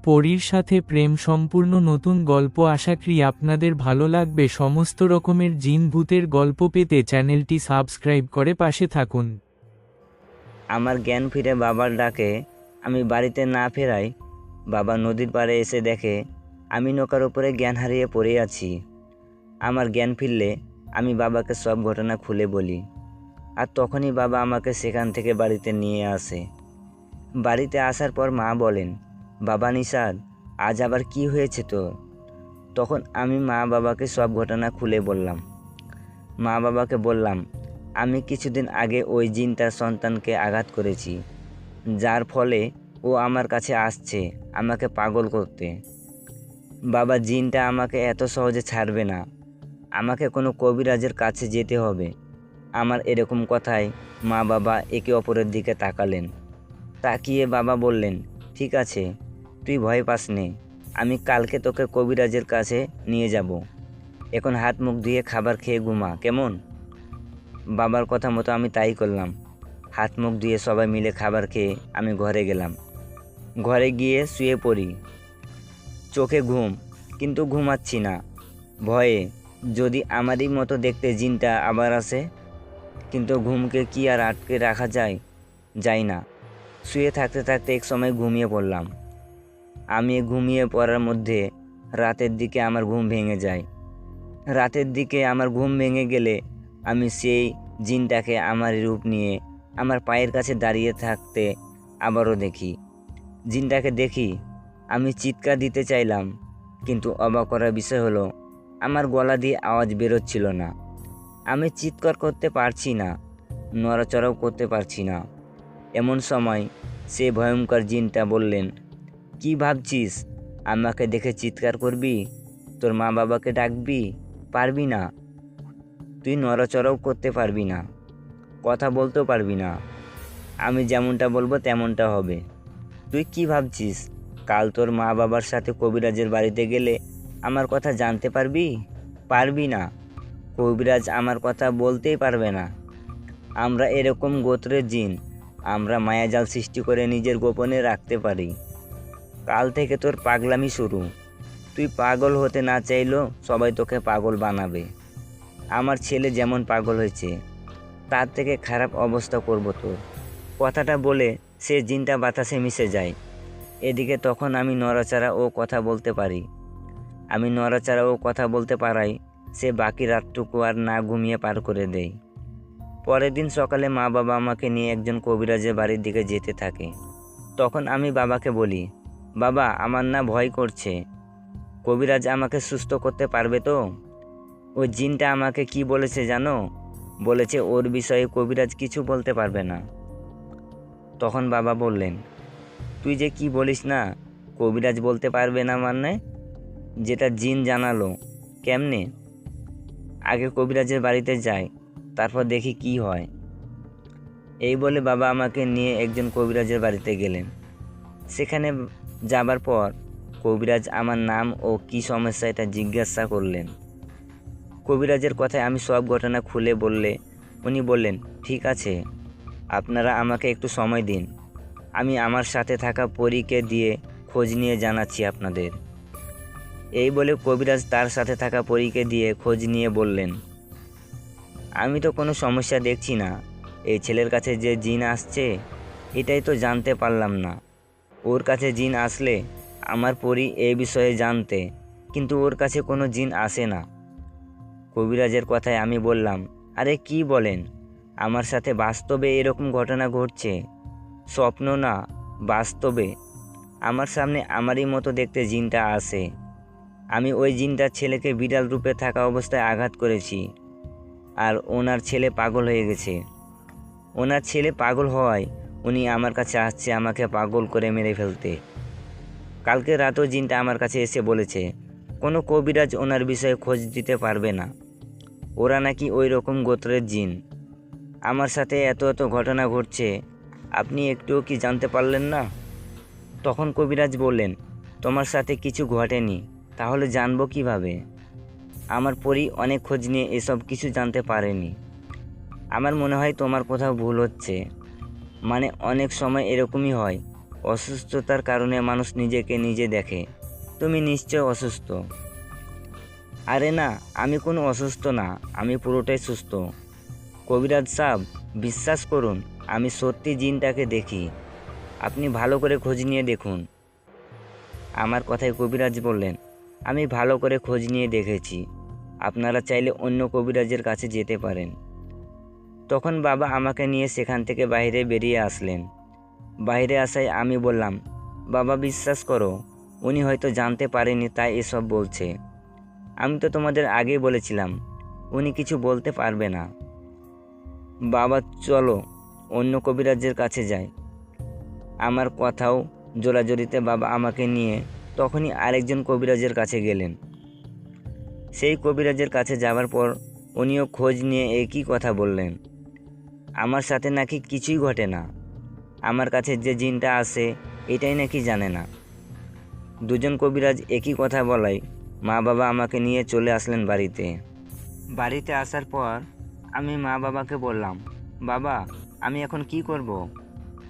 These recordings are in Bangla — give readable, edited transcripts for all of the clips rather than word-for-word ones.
পরীর সাথে প্রেম সম্পূর্ণ নতুন গল্প আশা করি আপনাদের ভালো লাগবে। সমস্ত রকমের জিন ভূতের গল্প পেতে চ্যানেলটি সাবস্ক্রাইব করে পাশে থাকুন। আমার জ্ঞান ফিরে বাবার ডাকে আমি বাড়িতে না ফেরাই বাবা নদীর পাড়ে এসে দেখে আমি নৌকার ওপরে জ্ঞান হারিয়ে পড়ে আছি। আমার জ্ঞান ফিরলে আমি বাবাকে সব ঘটনা খুলে বলি, আর তখনই বাবা আমাকে সেখান থেকে বাড়িতে নিয়ে আসে। বাড়িতে আসার পর মা বলেন, বাবা নিষাদ, আজ আবার কি হয়েছে তোর? তখন আমি মা বাবাকে সব ঘটনা খুলে বললাম। মা বাবাকে বললাম, আমি কিছুদিন আগে ওই জিন তার সন্তানকে আঘাত করেছি, যার ফলে ও আমার কাছে আসছে আমাকে পাগল করতে। বাবা, জিনটা আমাকে এত সহজে ছাড়বে না, আমাকে কোনো কবিরাজের কাছে যেতে হবে। আমার এরকম কথায় মা বাবা একে অপরের দিকে তাকালেন। তাকিয়ে বাবা বললেন, ঠিক আছে, তুই ভয় পাস নে, আমি কালকে তোকে কবিরাজের কাছে নিয়ে যাব। এখন হাত মুখ ধুয়ে খাবার খেয়ে ঘুমা, কেমন? বাবার কথা মতো আমি তাই করলাম। হাত মুখ ধুয়ে সবাই মিলে খাবার খেয়ে আমি ঘরে গেলাম। ঘরে গিয়ে শুয়ে পড়ি। চোখে ঘুম, কিন্তু ঘুমাচ্ছি না ভয়ে, যদি আমারই মতো দেখতে জিনটা আবার আসে। কিন্তু ঘুমকে কি আর আটকে রাখা যায় না। শুয়ে থাকতে থাকতে এক সময় ঘুমিয়ে পড়লাম। আমি ঘুমিয়ে পড়ার মধ্যে রাতের দিকে আমার ঘুম ভেঙে যায়। রাতের দিকে আমার ঘুম ভেঙে গেলে আমি সেই জিনটাকে আমার রূপ নিয়ে আমার পায়ের কাছে দাঁড়িয়ে থাকতে আবারও দেখি। জিনটাকে দেখি, আমি চিৎকার দিতে চাইলাম, কিন্তু অবাক করার বিষয় হলো আমার গলা দিয়ে আওয়াজ বেরোচ্ছিল না। আমি চিৎকার করতে পারছি না, নড়াচড়াও করতে পারছি না। এমন সময় সে ভয়ঙ্কর জিনটা বললেন, কি ভাবছিস আমাকে দেখে চিৎকার করবি? তোর মা বাবাকে ডাকবি? পারবি না। তুই নড়াচড়াও করতে পারবি না, কথা বলতেও পারবি না। আমি যেমনটা বলবো তেমনটা হবে। তুই কি ভাবছিস কাল তোর মা বাবার সাথে কবিরাজের বাড়িতে গেলে আমার কথা জানতে পারবি? পারবি না। কবিরাজ আমার কথা বলতেই পারবে না। আমরা এরকম গোত্রের জিন, আমরা মায়াজাল সৃষ্টি করে নিজের গোপনে রাখতে পারি। কাল থেকে তোর পাগলামি শুরু। তুই পাগল হতে না চাইলেও সবাই তোকে পাগল বানাবে। আমার ছেলে যেমন পাগল হয়েছে তার থেকে খারাপ অবস্থা করব তোর। কথাটা বলে সে জিনটা বাতাসে মিশে যায়। এদিকে তখন আমি নড়াচড়া ও কথা বলতে পারি। আমি নড়াচড়া ও কথা বলতে পারাই সে বাকি রাতটুকু আর না ঘুমিয়ে পার করে দেয়। পরের দিন সকালে মা বাবা আমাকে নিয়ে একজন কবিরাজের বাড়ির দিকে যেতে থাকে। তখন আমি বাবাকে বলি, বাবা, আমার না ভয় করছে, কবিরাজ আমাকে সুস্থ করতে পারবে তো? ওই জিনটা আমাকে কি বলেছে জানো? বলেছে ওর বিষয়ে কবিরাজ কিছু বলতে পারবে না। তখন বাবা বললেন, তুই যে কি বলিস না, কবিরাজ বলতে পারবে না মানে? যেটা জিন জানালো, কেমনে? আগে কবিরাজের বাড়িতে যাই, তারপর দেখি কি হয়। এই বলে বাবা আমাকে নিয়ে একজন কবিরাজের বাড়িতে গেলেন। সেখানে যাবার পর কবিরাজ আমার নাম ও কি সমস্যা এটা জিজ্ঞাসা করলেন। কবিরাজের কথায় আমি সব ঘটনা খুলে বললে উনি বললেন, ঠিক আছে, আপনারা আমাকে একটু সময় দিন, আমি আমার সাথে থাকা পরীকে দিয়ে খোঁজ নিয়ে জানাচ্ছি আপনাদের। এই বলে কবিরাজ তার সাথে থাকা পরীকে দিয়ে খোঁজ নিয়ে বললেন, আমি তো কোনো সমস্যা দেখছি না। এই ছেলের কাছে যে জিন আসছে এটাই তো জানতে পারলাম না। ওর কাছে জিন আসলে আমার পরী এই বিষয়ে জানতে, কিন্তু ওর কাছে কোনো জিন আসে না। কবিরাজের কথায় আমি বললাম, আরে কি বলেন, আমার সাথে বাস্তবে এরকম ঘটনা ঘটছে, স্বপ্ন না, বাস্তবে আমার সামনে আমারই মতো দেখতে জিনটা আসে। আমি ওই জিনটার ছেলেকে বিড়াল রূপে থাকা অবস্থায় আঘাত করেছি, আর ওনার ছেলে পাগল হয়ে গেছে। ওনার ছেলে পাগল হওয়ায় উনি আমার কাছে আসছে আমাকে পাগল করে মেরে ফেলতে। কালকে রাতেও জিনটা আমার কাছে এসে বলেছে কোনো কবিরাজ ওনার বিষয়ে খোঁজ দিতে পারবে না, ওরা নাকি ওই রকম গোত্রের জিন। আমার সাথে এত এত ঘটনা ঘটছে, আপনি একটুও কি জানতে পারলেন না? তখন কবিরাজ বললেন, তোমার সাথে কিছু ঘটেনি, তাহলে জানবো কিভাবে? আমার পরী অনেক খোঁজ নিয়ে এসব কিছু জানতে পারেনি। আমার মনে হয় তোমার কোথাও ভুল হচ্ছে। মানে অনেক সময় এরকমই হয়, অসুস্থতার কারণে মানুষ নিজেকে নিজে দেখে। তুমি নিশ্চয় অসুস্থ। আরে না, আমি কোনো অসুস্থ না, আমি পুরোটাই সুস্থ। কবিরাজ সাহেব, বিশ্বাস করুন, আমি সত্যি জিনটাকে দেখি। আপনি ভালো করে খোঁজ নিয়ে দেখুন। আমার কথায় কবিরাজ বললেন, আমি ভালো করে খোঁজ নিয়ে দেখেছি। আপনারা চাইলে অন্য কবিরাজের কাছে যেতে পারেন। তখন বাবা আমাকে নিয়ে সেখান থেকে বাইরে বেরিয়ে আসলেন। বাইরে আসায় আমি বললাম, বাবা বিশ্বাস করো, উনি হয়তো জানতে পারেনি তাই এসব বলছে। আমি তো তোমাদের আগেই বলেছিলাম উনি কিছু বলতে পারবে না। বাবা চলো অন্য কবিরাজের কাছে যাই। আমার কথাও জোরাজোরিতে বাবা আমাকে নিয়ে তখনই আরেকজন কবিরাজের কাছে গেলেন। সেই কবিরাজের কাছে যাওয়ার পর উনিও খোঁজ নিয়ে একই কথা বললেন, আমার সাথে নাকি কিছুই ঘটে না। আমার কাছে যে জিনটা আসে এটাই নাকি জানে না। দুজন কবিরাজ একই কথা বলায় মা বাবা আমাকে নিয়ে চলে আসলেন বাড়িতে। বাড়িতে আসার পর আমি মা বাবাকে বললাম, বাবা আমি এখন কি করব?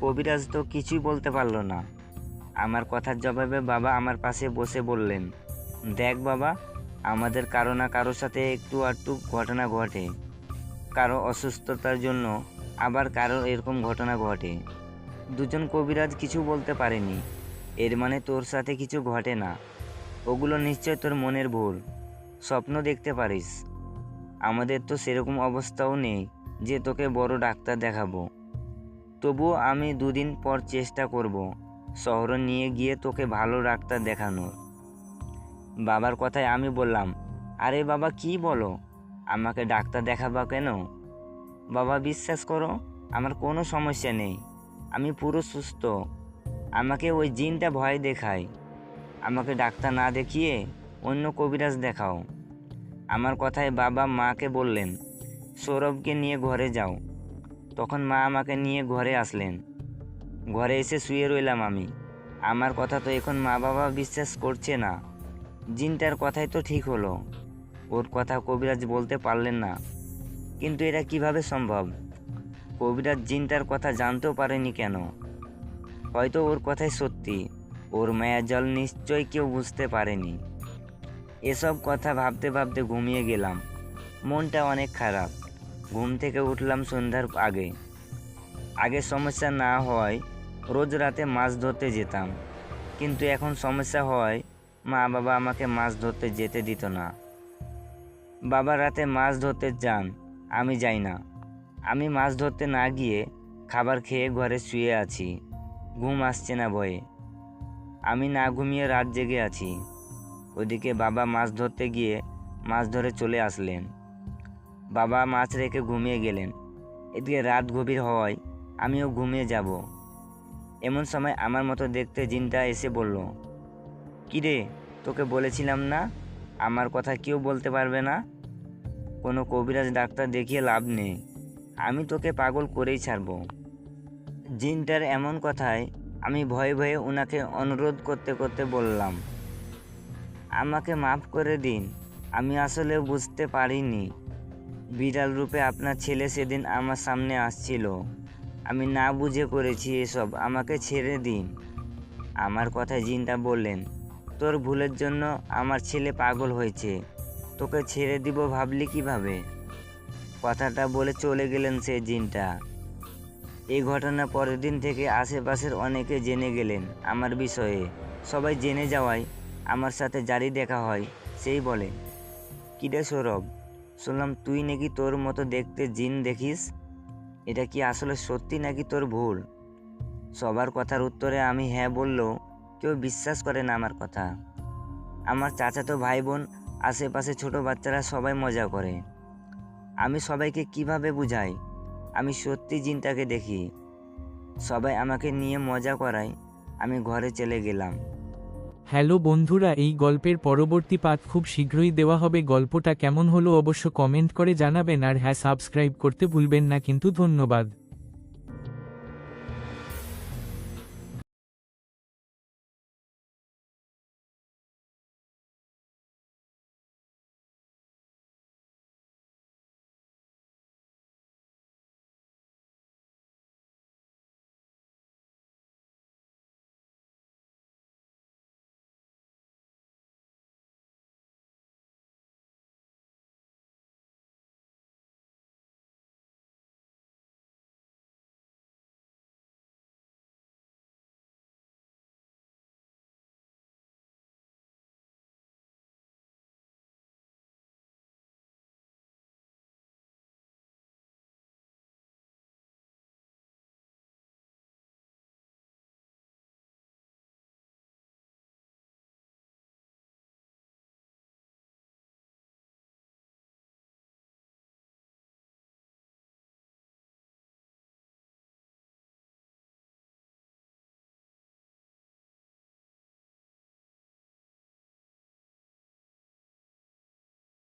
কবিরাজ তো কিছুই বলতে পারলো না। আমার কথার জবাবে বাবা আমার পাশে বসে বললেন, দেখ বাবা, আমাদের কারো না কারোর সাথে একটু আধটু ঘটনা ঘটে। কারো অসুস্থতার জন্য আবার কারো এরকম ঘটনা ঘটে। দুজন কবিরাজ কিছু বলতে পারেনি, এর মানে তোর সাথে কিছু ঘটে না। ওগুলো নিশ্চয় তোর মনের ভুল, স্বপ্ন দেখতে পারিস। আমাদের তো সেরকম অবস্থাও নেই যে তোকে বড় ডাক্তার দেখাবো। তবুও আমি 2 দিন পর চেষ্টা করব শহরে নিয়ে গিয়ে তোকে ভালো ডাক্তার দেখানোর। বাবার কথায় আমি বললাম, আরে বাবা কি বলো, আমাকে ডাক্তার দেখাবা কেন? বাবা বিশ্বাস করো, আমার কোনো সমস্যা নেই, আমি পুরো সুস্থ। আমাকে ওই জিনটা ভয় দেখায়। আমাকে ডাক্তার না দেখিয়ে অন্য কবিরাজ দেখাও। আমার কথায় বাবা মাকে বললেন, সৌরভকে নিয়ে ঘরে যাও। তখন মা আমাকে নিয়ে ঘরে আসলেন। ঘরে এসে শুয়ে রইলাম আমি। আমার কথা তো এখন মা বাবা বিশ্বাস করছে না। জিনটার কথাই তো ঠিক হলো, ওর কথা কবিরাজ বলতে পারলেন না। কিন্তু এটা কিভাবে সম্ভব? কবিরাজ জিনটার কথা জানতেও পারেনি কেন? হয়তো ওর কথাই সত্যি, ওর মায়াজাল নিশ্চয়ই কেউ বুঝতে পারেনি। এসব কথা ভাবতে ভাবতে ঘুমিয়ে গেলাম। মনটা অনেক খারাপ। ঘুম থেকে উঠলাম সন্ধ্যার আগে। আগে সমস্যা না হওয়ায় রোজ রাতে মাছ ধরতে যেতাম, কিন্তু এখন সমস্যা হওয়ায় মা বাবা আমাকে মাছ ধরতে যেতে দিত না। বাবা রাতে মাছ ধরতে যান, আমি যাই না। আমি মাছ ধরতে না গিয়ে খাবার খেয়ে ঘরে শুয়ে আছি, ঘুম আসছে না ভয়ে। আমি না ঘুমিয়ে রাত জেগে আছি। ওদিকে বাবা মাছ ধরতে গিয়ে মাছ ধরে চলে আসলেন। বাবা মাছ রেখে ঘুমিয়ে গেলেন। এদিকে রাত গভীর হওয়ায় আমিও ঘুমিয়ে যাব। এমন সময় আমার মতো দেখতে জিনটা এসে বলল, কিরে, তোকে বলেছিলাম না আমার কথা কেউ বলতে পারবে না? কোনো কবিরাজ ডাক্তার দেখিয়ে লাভ নেই, আমি তোকে পাগল করেই ছাড়ব। জিনটার এমন কথায় আমি ভয়ে ভয়ে ওনাকে অনুরোধ করতে করতে বললাম, আমাকে মাফ করে দিন, আমি আসলে বুঝতে পারিনি বিড়াল রূপে আপনার ছেলে সেদিন আমার সামনে আসছিল। আমি না বুঝে করেছি এসব, আমাকে ছেড়ে দিন। আমার কথায় জিনটা বললেন, তোর ভুলের জন্য আমার ছেলে পাগল হয়েছে, তোকে ছেড়ে দিব ভাবলি কিভাবে? কথাটা বলে চলে গেলেন সে জিনটা। এই ঘটনা পরের দিন থেকে আশেপাশের অনেকে জেনে গেলেন আমার বিষয়ে। সবাই জেনে যাওয়ায় আমার সাথে যারই দেখা হয় সেই বলে, কিরে সৌরভ, শুনলাম তুই নাকি তোর মতো দেখতে জিন দেখিস, এটা কি আসলে সত্যি নাকি তোর ভুল? সবার কথার উত্তরে আমি হ্যাঁ বললেও কেউ বিশ্বাস করে না আমার কথা। আমার চাচাতো ভাই বোন, আশেপাশে ছোট বাচ্চারা সবাই মজা করে। আমি সবাইকে কিভাবে বুঝাই আমি সত্যি জিনটাকে দেখি? সবাই আমাকে নিয়ে মজা করায়। আমি ঘরে চলে গেলাম। হ্যালো বন্ধুরা, এই গল্পের পরবর্তী পার্ট খুব শীঘ্রই দেওয়া হবে। গল্পটা কেমন হলো অবশ্য কমেন্ট করে জানাবেন, আর হ্যাঁ সাবস্ক্রাইব করতে ভুলবেন না কিন্তু। ধন্যবাদ।